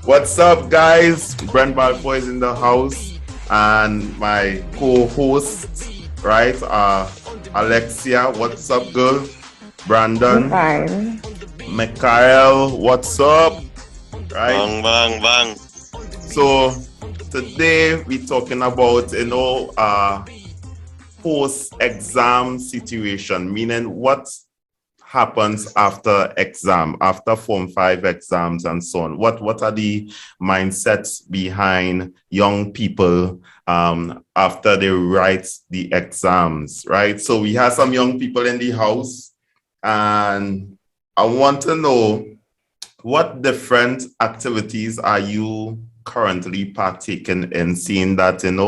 What's up, guys? Brent Balfour is in the house, and my co-host, right? Alexia, what's up, girl? I'm Brandon, fine. Mikhail, what's up? Right. Bang, bang, bang. So today we talking about post-exam situation, meaning what happens after exam, after Form 5 exams and so on. What are the mindsets behind young people after they write the exams, right? So we have some young people in the house, and I want to know, what different activities are you currently partaking in, seeing that, in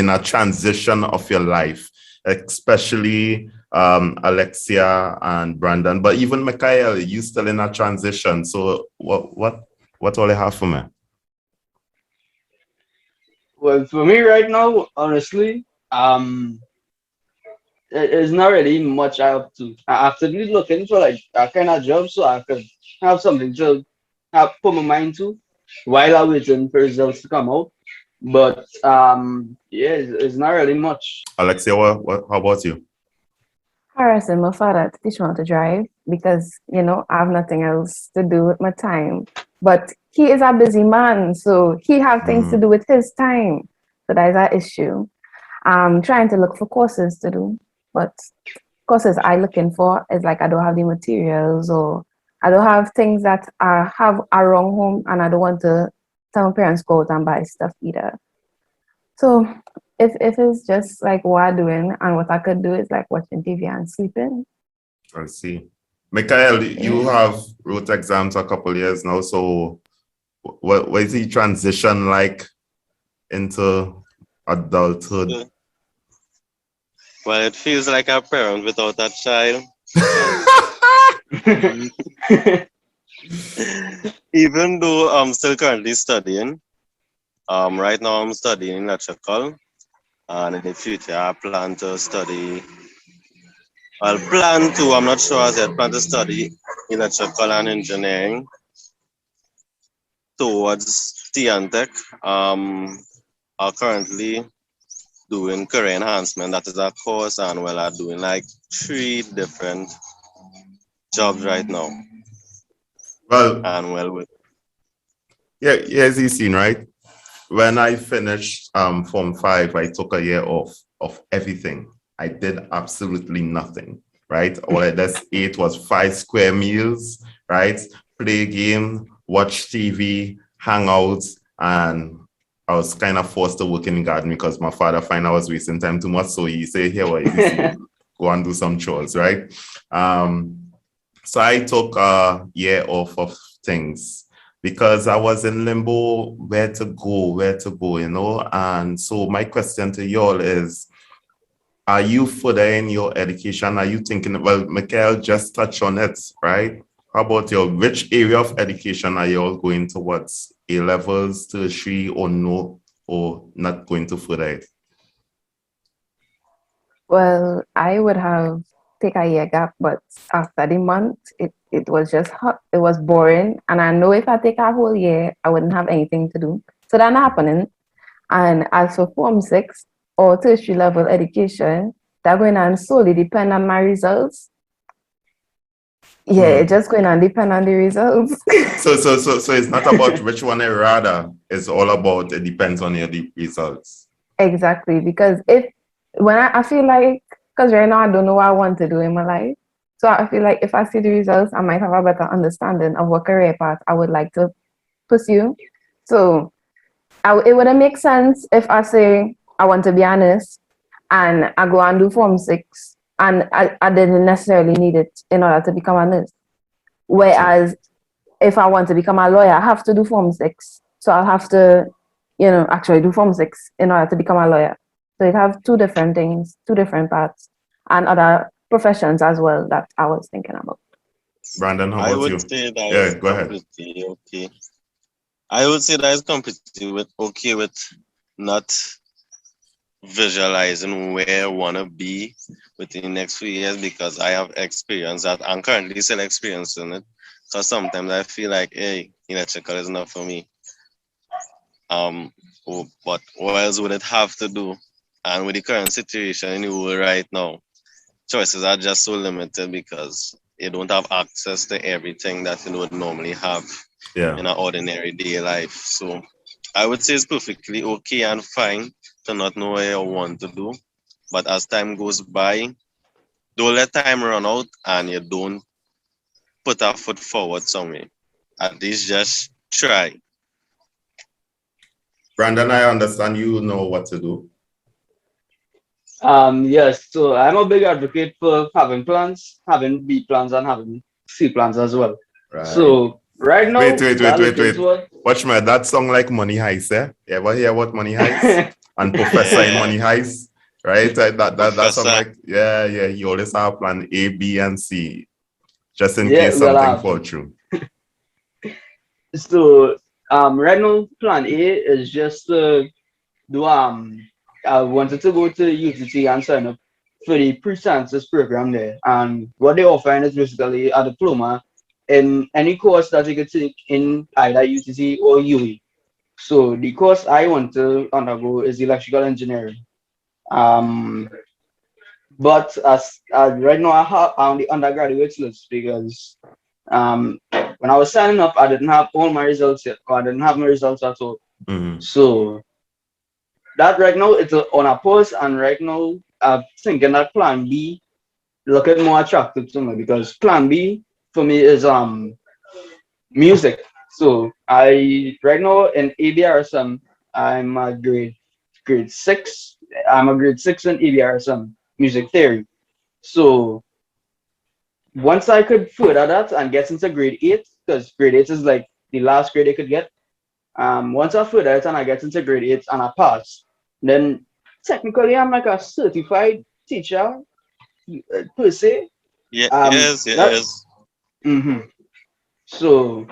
a transition of your life, especially Alexia and Brandon, but even Mikhail, you still in a transition. So what all you have for me? Well, for me right now, honestly, it's not really much I have to. I actively looking for like that kind of job so I could have something to have put my mind to while I'm waiting for results to come out. But yeah, it's not really much. Alexia, how about you? Harassing my father to teach me how to drive because, I have nothing else to do with my time. But he is a busy man, so he have things to do with his time. So that is an issue. I'm trying to look for courses to do, but courses I looking for is like I don't have the materials, or I don't have things that I have around home, and I don't want to tell my parents go out and buy stuff either. So if it's just like what I'm doing, and what I could do is like watching TV and sleeping. I see. Mikhail, you have wrote exams a couple years now, so what is the transition like into adulthood? Well, it feels like a parent without a child. Even though I'm still currently studying, right now I'm studying electrical, and in the future I plan to study. I'm not sure as yet, plan to study electrical and engineering towards TNTech. I'm currently doing career enhancement. That is a course, and I'm doing like 3 different jobs right now. Well, And yeah, as you've seen, right? When I finished Form 5, I took a year off of everything. I did absolutely nothing, right? All I just ate was 5 square meals, right? Play game, watch TV, hang out, and I was kind of forced to work in the garden because my father found I was wasting time too much. So he said, here, what you see, go and do some chores, right? So I took a year off of things because I was in limbo, where to go, And so my question to y'all is, are you further in your education? Are you thinking, well, Mikhail just touched on it, right? How about which area of education are you all going towards? A levels, tertiary, or no, or not going to further it? Well, I would have take a year gap, but after the month, it was just hot. It was boring, and I know if I take a whole year, I wouldn't have anything to do. So that's not happening. And as for Form 6 or tertiary level education, they're going to solely depend on my results. Yeah, it's just going to depend on the results. So it's not about which one I rather. It's all about it depends on your results. Exactly, because when I feel like, because right now I don't know what I want to do in my life. So I feel like if I see the results, I might have a better understanding of what career path I would like to pursue. So it wouldn't make sense if I say I want to be honest and I go and do Form 6 and I didn't necessarily need it in order to become a nurse. Whereas if I want to become a lawyer, I have to do Form 6. So I'll have to, actually do Form 6 in order to become a lawyer. So it have two different things, two different paths, and other professions as well that I was thinking about. Brandon, how I about would you? say that Yeah, is go ahead. completely okay. I would say that is completely okay with not visualizing where I want to be within the next few years because I have experience that I'm currently still experiencing it. So sometimes I feel like, hey, electrical is not for me. But what else would it have to do? And with the current situation in the world right now, choices are just so limited because you don't have access to everything that you would normally have Yeah. in an ordinary day life. So I would say it's perfectly okay and fine to not know what you want to do. But as time goes by, don't let time run out and you don't put a foot forward somewhere. At least just try. Brandon, I understand you know what to do. Yes, so I'm a big advocate for having plans, having B plans, and having C plans as well. Right. So right now, Wait. Watch my that song like Money Heist, eh? You ever hear what Money Heist? And Professor in Yeah. Money Heist, right? That song Professor. like, yeah, you always have plan A, B, and C, just in Yeah, case well, something fall through. So right now, plan A is just to do I wanted to go to UTT and sign up for the pre-census program there. And what they offer is basically a diploma in any course that you could take in either UTT or UE. So the course I want to undergo is electrical engineering. Um, but as right now I'm on the undergraduate list because when I was signing up, I didn't have all my results yet, or I didn't have my results at all. Mhm. So that right now it's on a pause, and right now I'm thinking that Plan B looking more attractive to me because Plan B for me is music. So I right now in ABRSM I'm a grade six. I'm a grade six in ABRSM music theory. So once I could further that and get into grade eight, because grade eight is like the last grade I could get. Once I further it and I get into grade eight and I pass, then technically I'm like a certified teacher per se. Yeah, Um, yes, that yes. mhm. So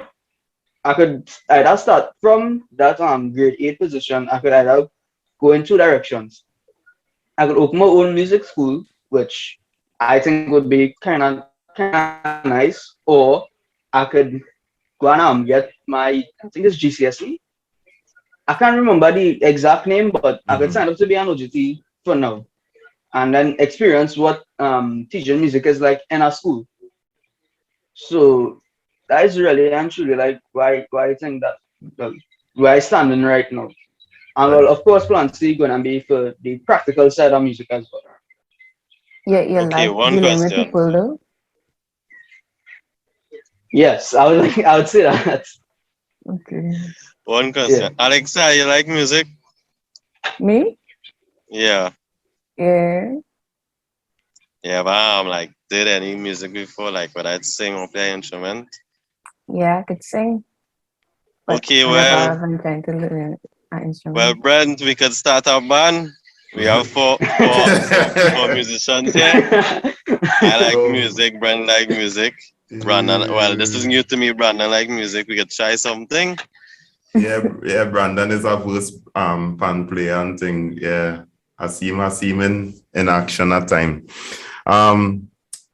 I could either start from that grade eight position. I could either go in two directions. I could open my own music school, which I think would be kind of nice, or I could go and get my I think it's GCSE. I can't remember the exact name, but I could Mhm. sign up to be an OGT for now, and then experience what teaching music is like in a school. So that is really and truly like why I think that well, where I standing right now. And well, Right. of course, plan C gonna be for the practical side of music as well. You Okay, like one dealing with question. people though? Yes, I would like I would say that. Okay. One Yeah. question. Alexa, you like music? Me? Yeah. Yeah. Yeah, but like did any music before, like whether it's sing or play instrument? Yeah, I could sing, but Okay, I never well, have intended to learn an well, instrument. Brent, we could start a band. We have four musicians here. I like Oh, music, Brandon like music. Brandon, well, this is new to me. Brandon like music. We could try something. yeah, Brandon is a worst pan player and thing. Yeah, I see him in action at time.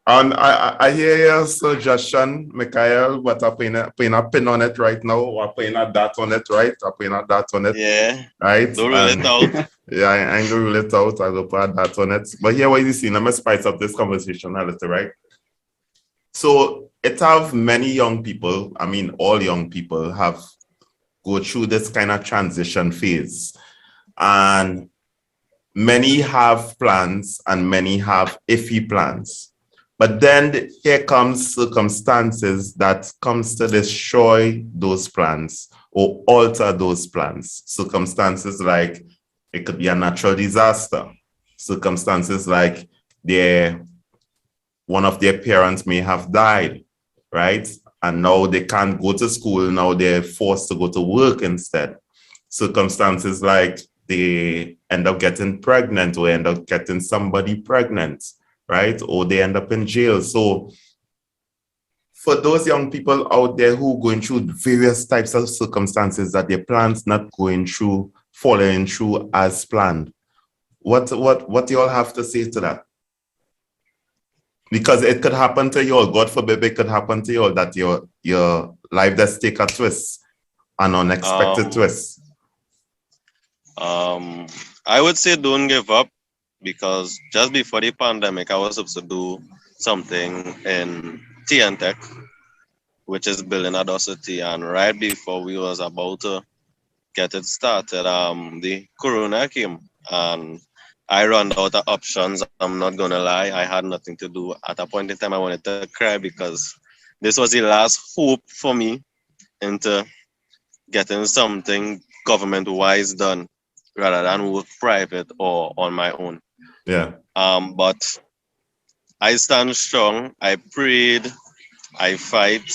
And I hear your suggestion, Mikhail, but I'm putting a pin on it right now, or putting a dot on it, right? I'm putting a dot on it, Yeah. right? Don't rule it And out. yeah, I ain't gonna rule it out. I'll put a dot on it. But here, what you see, let me spice up this conversation a little, right? So it have many young people, I mean, all young people have go through this kind of transition phase. And many have plans and many have iffy plans. But then here comes circumstances that comes to destroy those plans or alter those plans. Circumstances like it could be a natural disaster. Circumstances like one of their parents may have died, right? And now they can't go to school. Now they're forced to go to work instead. Circumstances like they end up getting pregnant or end up getting somebody pregnant, right? Or they end up in jail. So for those young people out there who are going through various types of circumstances that their plans not going through, following through as planned, What you all have to say to that? Because it could happen to you all. God forbid it could happen to you all that your life just take a twist, an unexpected twist. I would say don't give up, because just before the pandemic, I was supposed to do something in TNTech, which is building Audacity, and right before we was about to get it started, the corona came, and I ran out of options. I'm not gonna lie, I had nothing to do. At a point in time, I wanted to cry, because this was the last hope for me into getting something government-wise done, rather than work private or on my own. Yeah. But I stand strong. I prayed, I fight,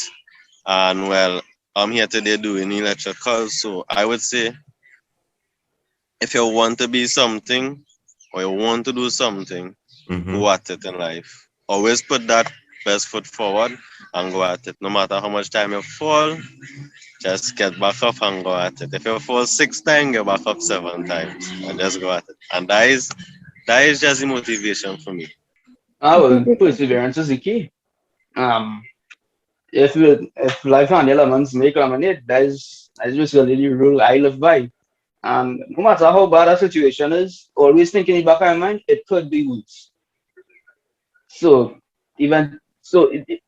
and well, I'm here today doing electrical. So I would say, if you want to be something or you want to do something, go at it in life. Always put that best foot forward and go at it. No matter how much time you fall, just get back up and go at it. If you fall 6 times, get back up 7 times and just go at it. And that is just the motivation for me. Well, perseverance is the key. Um, if life and elements make lemonade, that's just really the rule I live by. And no matter how bad a situation is, always think in the back of your mind, it could be worse. So eventually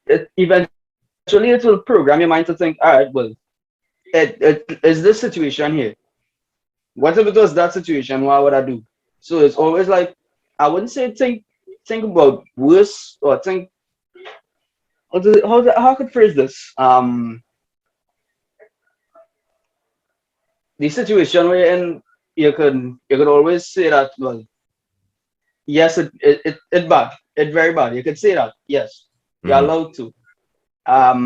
it will program your mind to think, all right, well, it is this situation here. What if it was that situation? What would I do? So it's always like, I wouldn't say think about worse, or think how I could phrase this. The situation where in you could always say that, well, yes, it bad, it very bad. You could say that, yes, you're allowed to. But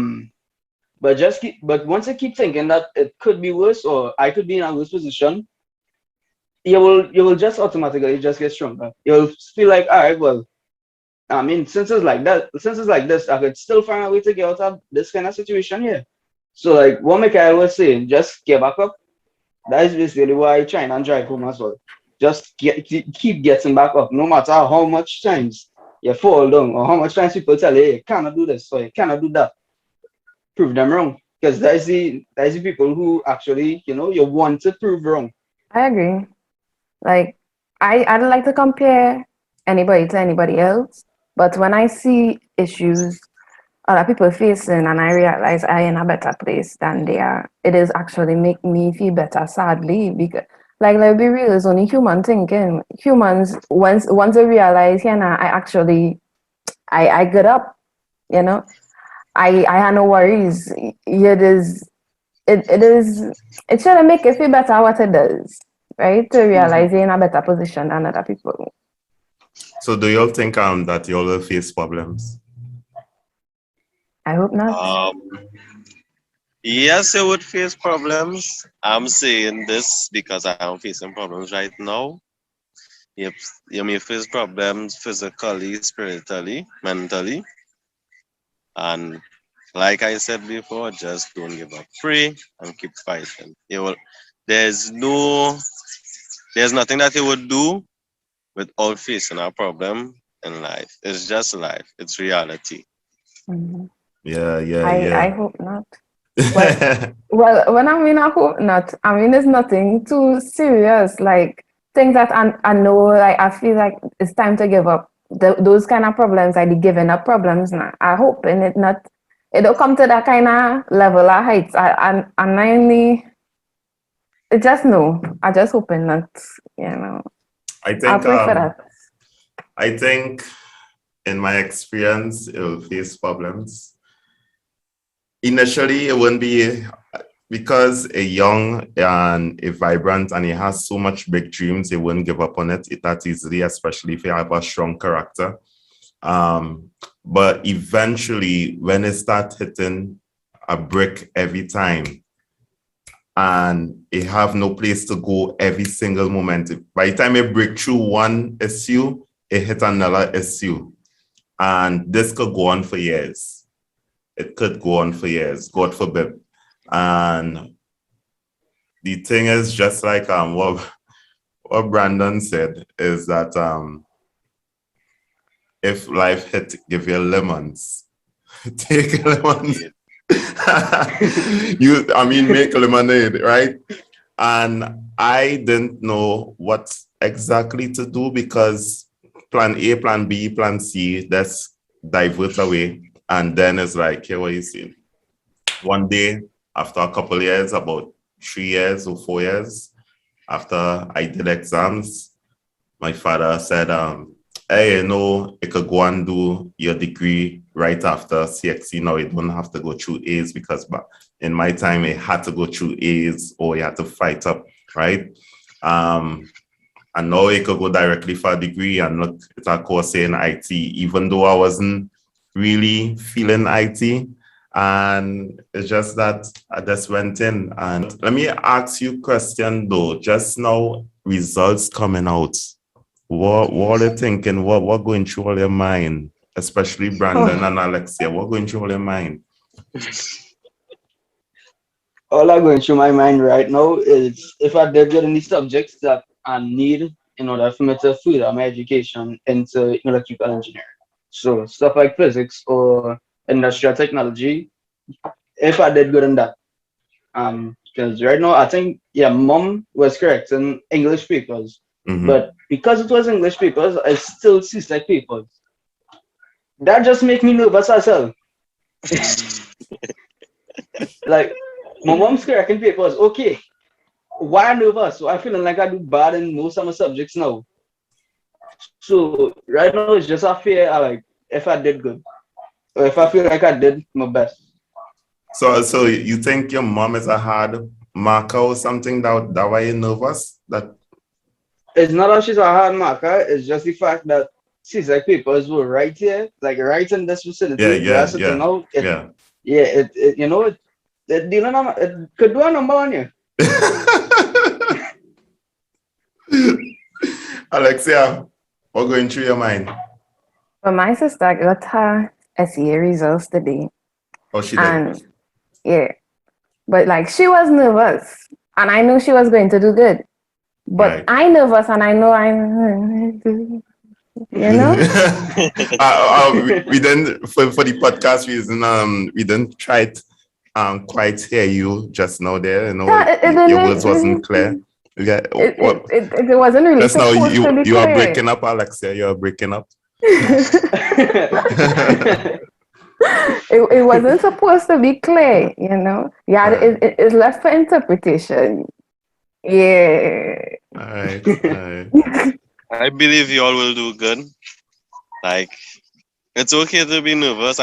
but once you keep thinking that it could be worse, or I could be in a worse position, you will just automatically just get stronger. You'll feel like, all right, well, I mean, since it's like this, I could still find a way to get out of this kind of situation here. So like what Mikhail was saying, just get back up. That is basically why I try and drive home as well. Just keep getting back up, no matter how much times you fall down, or how much times people tell you, hey, you cannot do this or you cannot do that. Prove them wrong, because that's the people who actually, you want to prove wrong. I agree. Like, I don't like to compare anybody to anybody else, but when I see issues other people facing and I realize I in a better place than they are, it is actually make me feel better, sadly, because like, let's be real, it's only human thinking. Humans, once they realize, I get up, I had no worries. It shouldn't make you feel better what it does, right? To realize you're in a better position than other people. So do you all think that you all will face problems? I hope not. Yes, you would face problems. I'm saying this because I am facing problems right now. Yep, you may face problems physically, spiritually, mentally. And like I said before, just don't give up. Pray and keep fighting. There's nothing that you would do without facing a problem in life. It's just life. It's reality. Mm-hmm. Yeah. I hope not. Well, when I mean I hope not, I mean it's nothing too serious. Like things that I know, like I feel like it's time to give up. Those kind of problems, like the giving up problems. Now, I hope it don't come to that kind of level of heights. I just no. I just hoping not. I think I'll pray for that. I think in my experience, it will face problems. Initially, it wouldn't be, because a young and a vibrant and he has so much big dreams, he wouldn't give up on it that easily, especially if you have a strong character. But eventually, when it starts hitting a brick every time, and it have no place to go every single moment, by the time it break through one issue, it hit another issue. And this could go on for years. It could go on for years, God forbid. And the thing is, just like what what Brandon said is that if life hit, give you lemons, take lemons. Make lemonade, right? And I didn't know what exactly to do because plan A, plan B, plan C, that's divert away. And then it's like, here, what you see. One day, after a couple of years, about 3 years or 4 years, after I did exams, my father said, hey, you could go and do your degree right after CXC. Now you don't have to go through A's because in my time, it had to go through A's or you had to fight up, right? And now you could go directly for a degree and look at a course in IT, even though I wasn't really feeling IT. And it's just that I just went in. And let me ask you a question though, just now results coming out. What are you thinking? What going through all your mind? Especially Brandon and Alexia, what going through all your mind? All I'm going through my mind right now is if I did get any subjects that I need in order for me to further my education into electrical engineering. So stuff like physics or industrial technology, if I did good in that. Because right now I think mom was correct in English papers. Mhm. But because it was English papers, I still see like papers. That just make me nervous as well. Like my mom's correct in papers, okay. Why nervous? So I feeling like I do bad in most of my subjects now. So right now it's just a fear like if I did good. Or if I feel like I did my best. So you think your mom is a hard marker or something that why you're nervous? That It's not that she's a hard marker, it's just the fact that she's like papers were right here, like right in this vicinity. Yeah. It could do a number on you. Alexia, what going through your mind? But my sister got her SEA results today. Oh, she did. And yeah, but like she was nervous and I knew she was going to do good. But Right. I nervous and I know I'm, you know? We didn't for the podcast reason. We didn't try to quite hear you just now there. Your words wasn't clear. Yeah. It wasn't really Just now supposed to be you are clear. breaking up, Alexia. You are breaking up. It wasn't supposed to be clear, you know? Yeah, Right. it's left for interpretation. Yeah. All right. I believe you all will do good. Like, it's okay to be nervous.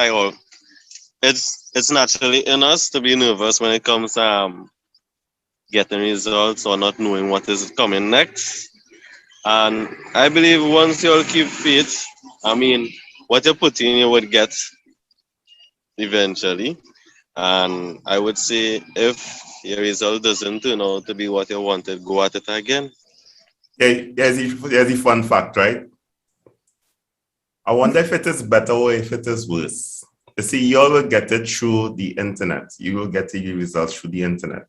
It's naturally in us to be nervous when it comes getting results or not knowing what is coming next. And I believe once you all keep faith, what you put in, you would get eventually. And I would say if your result doesn't turn out to be what you wanted, go at it again. Here's the fun fact, right? I wonder if it is better or if it is worse. You see, you all will get it through the internet. You will get the results through the internet.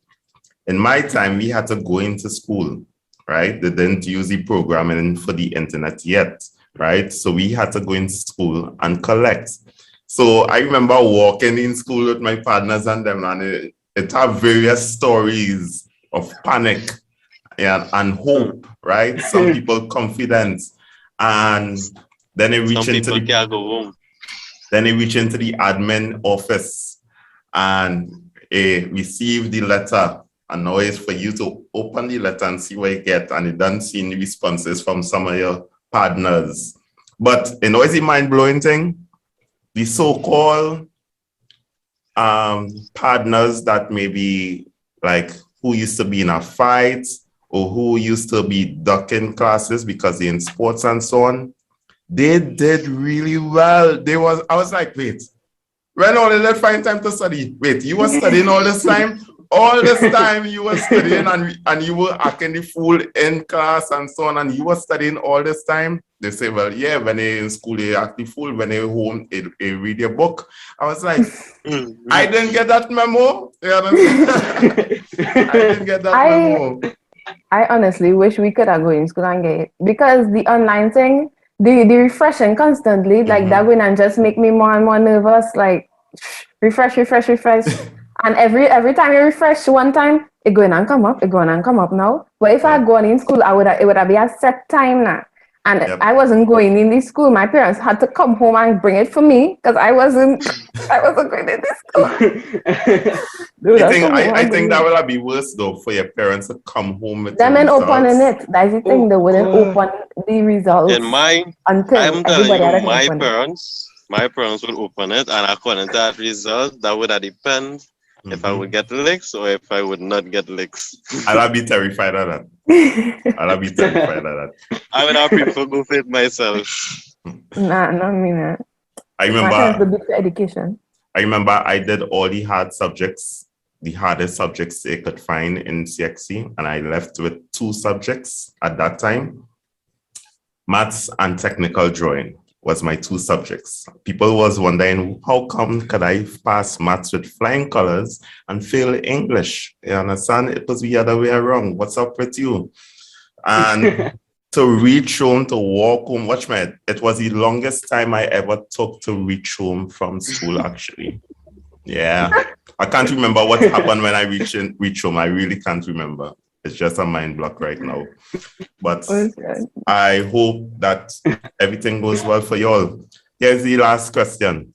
In my time, we had to go into school, right? They didn't use the programming for the internet yet, right? So we had to go into school and collect. So I remember walking in school with my partners and them, and it had various stories of panic and hope, right? Some people confidence, and then they reach into the can't go home. Then they reach into the admin office and receive the letter. And now it's for you to open the letter and see what you get. And it doesn't see any responses from some of your partners. But it's a mind-blowing thing. The so-called partners that maybe like who used to be in a fight or who used to be ducking classes because they're in sports and so on, they did really well. I was like, wait, when only let find time to study? Wait, you were studying all this time? All this time you were studying and you were acting the fool in class and so on, and you were studying all this time? They say, well, yeah, when they're in school, they act the fool. When they're home, they read your book. I was like, I didn't get that memo. You understand? I didn't get that memo. I honestly wish we could have go in school and get it because the online thing, the refreshing constantly, like that going and just make me more and more nervous. Like refresh, refresh, refresh, and every time you refresh one time, it going and come up, it going and come up now. But if I Yeah. had gone in school, it would have been a set time now. And Yep. I wasn't going in the school. My parents had to come home and bring it for me because I wasn't going in this school. They would I have think come home I and bring think it. that will be worse though for your parents to come home with the Them ain't opening results. it. That's the thing. Oh They wouldn't God. open the results In my, until I'm telling everybody you, had to open it. my parents would open it, and according to that result, that would depend if I would get licks or if I would not get licks. I'll be terrified of that. I'll be terrified of that. I would have prefer go for it myself. Nah, not me. Nah. I My parents remember would be for education. I did all the hard subjects, the hardest subjects they could find in CXC, and I left with 2 subjects at that time. Maths and technical drawing was my 2 subjects. People was wondering, how come could I pass maths with flying colors and fail English? You understand? It was the other way around. What's up with you? And to reach home, to walk home, watch my, it was the longest time I ever took to reach home from school, actually. Yeah. I can't remember what happened when I reach home. I really can't remember. It's just a mind block right now. But I hope that everything goes well for you all. Here's the last question.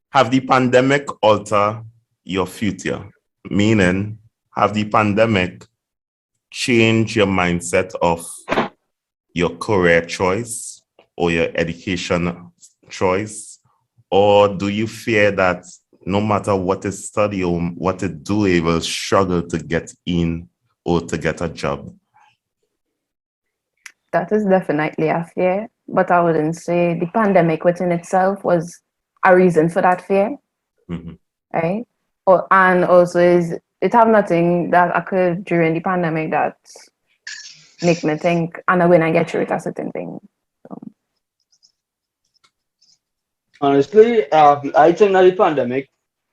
Have the pandemic altered your future? Meaning, have the pandemic changed your mindset of your career choice or your education choice? Or do you fear that no matter what you study or what you do, you will struggle to get in or to get a job? That is definitely a fear, but I wouldn't say the pandemic within itself was a reason for that fear, right? And also it have nothing that occurred during the pandemic that make me think, and when I get through it, a certain thing. Honestly, I think that the pandemic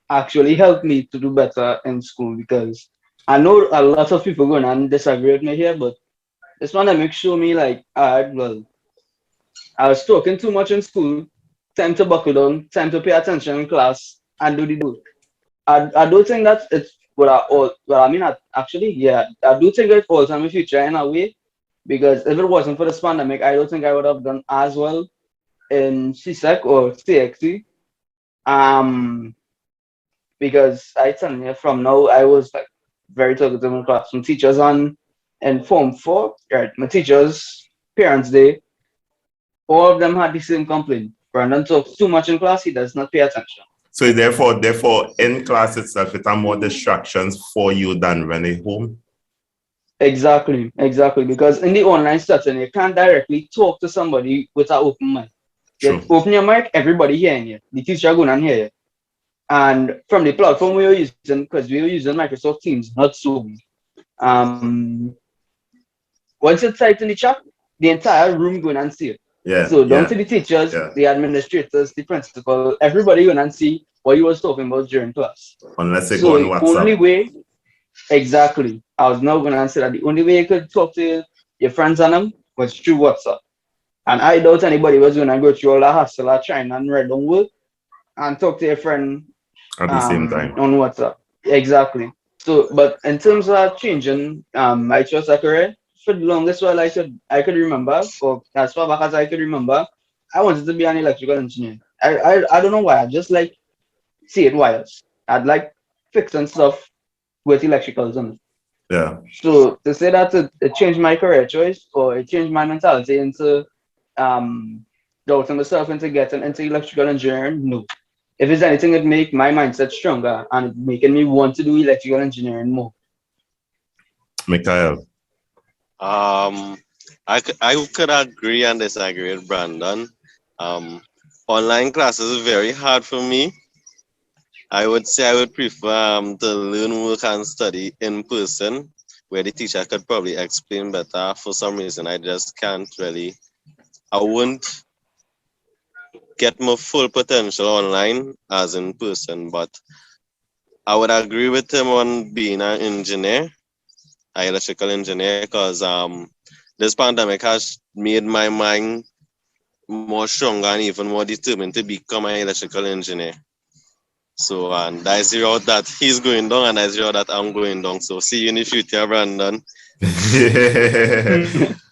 actually helped me to do better in school because I know a lot of people going to disagree with me here, but this pandemic showed me like, well, I was talking too much in school. Time to buckle down. Time to pay attention in class and do the work. I do think that it's what I all. Well, I mean, actually, yeah, I do think it falls on my future in a way because if it wasn't for this pandemic, I don't think I would have done as well in CSEC or CXC. Um, because I tell you, from now I was like very talkative in class. Some teachers on in Form 4, right? My teachers, parents, all of them had the same complaint. Brandon talks too much in class, he does not pay attention. So therefore, in class itself, it are more distractions for you than when at home. Exactly. Because in the online setting, you can't directly talk to somebody with an open mic. You True. open your mic, everybody hearing you. The teacher going and hear you. And from the platform we were using, because we were using Microsoft Teams, not Zoom. Once you type in the chat, the entire room going and see it. Yeah. So down to the teachers, the administrators, the principal, everybody going and see what you was talking about during class. Unless they So go on the WhatsApp. only way, exactly. I was now going to answer that the only way you could talk to your friends on them was through WhatsApp. And I doubt anybody was going to go through all that hassle of trying and read on work and talk to your friend At the same time. on WhatsApp. Exactly. So, but in terms of changing my choice of career, for the longest while I could remember, or as far back as I could remember, I wanted to be an electrical engineer. I don't know why. I just like seeing wires. I'd like fixing stuff with electricals on it. Yeah. So to say that it changed my career choice or it changed my mentality into doubting myself into getting into electrical engineering, no. If it's anything that make my mindset stronger and making me want to do electrical engineering more. Mikhail. I could agree and disagree with Brandon. Online classes are very hard for me. I would say I would prefer to learn, work, and study in person, where the teacher could probably explain better. For some reason, I just can't really. I wouldn't get my full potential online as in person, but I would agree with him on being an engineer. an electrical engineer because this pandemic has made my mind more stronger and even more determined to become an electrical engineer. So, and that's the route that he's going down, and that's the route that I'm going down. So, see you in the future, Brandon.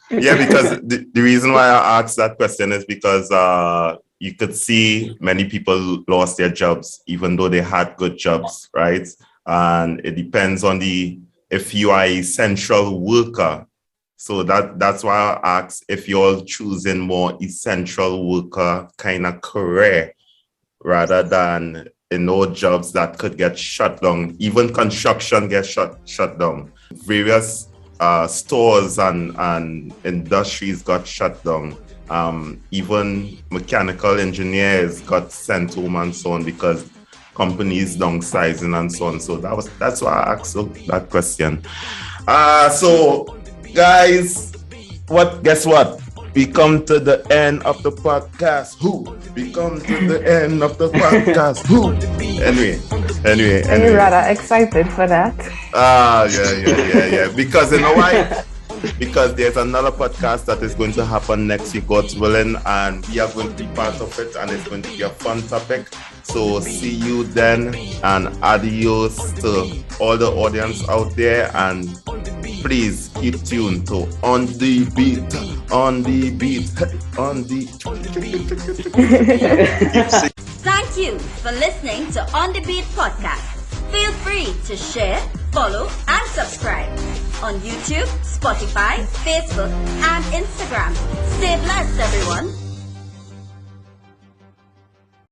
Yeah, because the reason why I asked that question is because you could see many people lost their jobs, even though they had good jobs, right? And it depends on if you are a essential worker. So that's why I asked if you're choosing more essential worker kind of career rather than jobs that could get shut down. Even construction gets shut down. Various stores and industries got shut down. Even mechanical engineers got sent home and so on because companies downsizing and so on. So that's why I asked that question. So guys, guess what? We come to the end of the podcast. We come to the end of the podcast. Anyway. Are you rather excited for that? Yeah. Because you know why? Because there's another podcast that is going to happen next week, God's willing, and we are going to be part of it, and it's going to be a fun topic. So see you then, and adios to all the audience out there, and please keep tuned to On The Beat. Thank you for listening to On The Beat podcast. Feel free to share, follow, and subscribe on YouTube, Spotify, Facebook, and Instagram. Stay blessed, everyone.